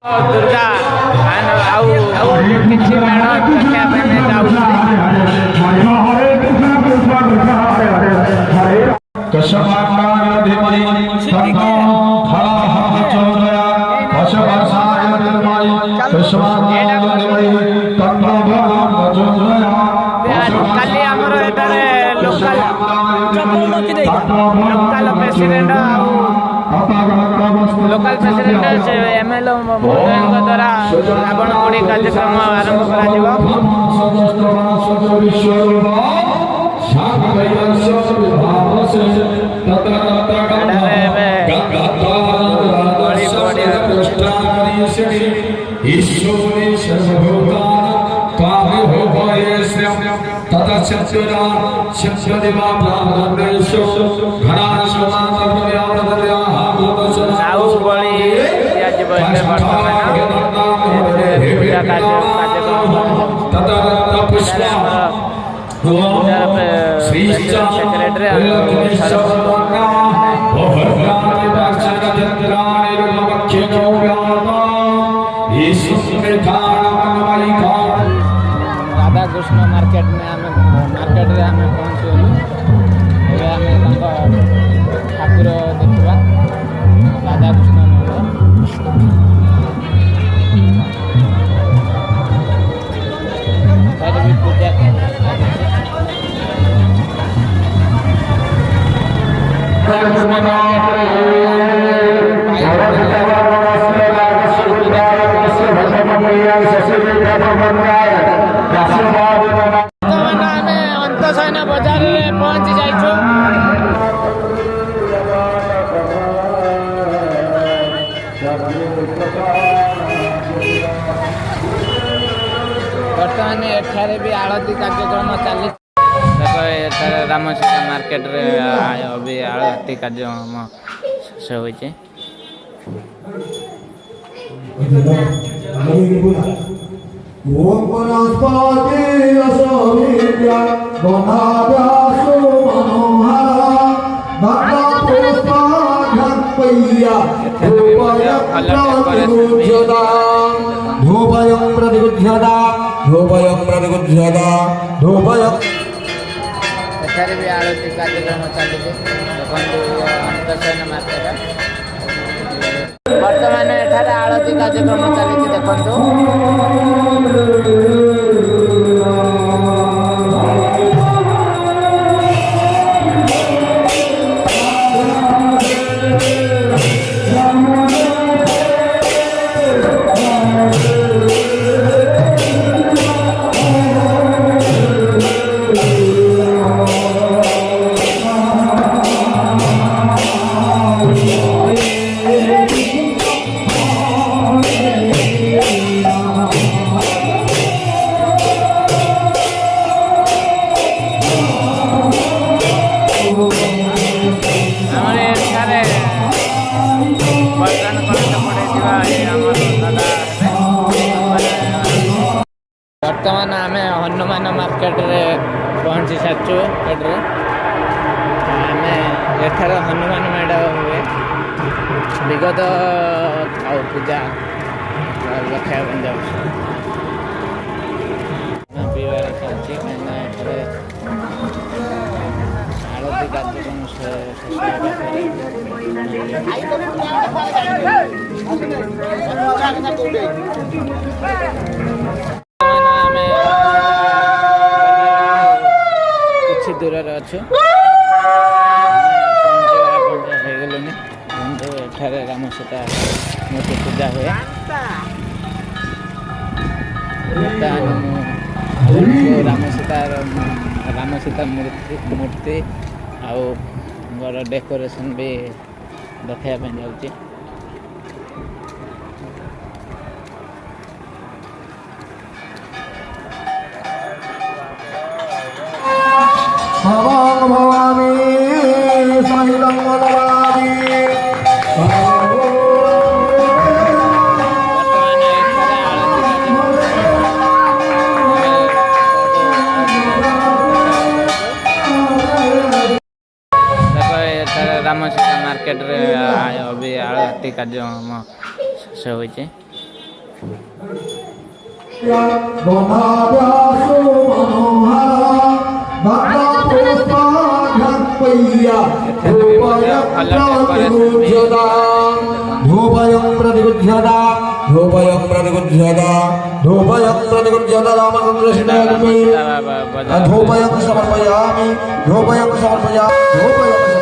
दुर्गा किसी मेढ़ देखा काली आमर local president local president MLA महोदय द्वारा रावण पोड़ी कार्यक्रम आरंभ राधा कृष्ण मार्केट में आम पहुँचलु ठाकुर देखा राधा कृष्ण भी पूजा अंतसैन बजार में पहुंची जाइछु बर्तमान एठारे भी आरती कार्यक्रम चली देखो राम सीता मार्केट रे अभी आरती कार्यक्रम शेष होइछे ओम वनस्पति असविद्या वनाभ्यासो मनोहरा धूपयं प्रतिगुध्यता एठारे भी आरती कार्यक्रम चली अंतसैन मार्केट वर्तमान एठारे आरती कार्यक्रम चली देखु वर्तमान आम हनुमान मार्केट रे पहुंची सारू आम एठार हनुमान मेढ़ हुए विगत पूजा देखा पीबार चलती आरती कार्यक्रम किसी दूर अच्छु एठारे राम सीता मूर्ति पूजा हुए राम सीता मूर्ति आउ डेकोरेशन भी देखापी जाऊँगी भवानी सहितं वदवामि राम सीता मार्केट रे अभी आरती कार्यक्रम शेष होइछे। Bonadaso manohara bhagavapupaghapaya dhupayam pratigujyada dhupayam pratigujyada dhupayam pratigujyada Ramachandra Sinagami dhupayam samarpayami dhupayam samarpayami dhupayam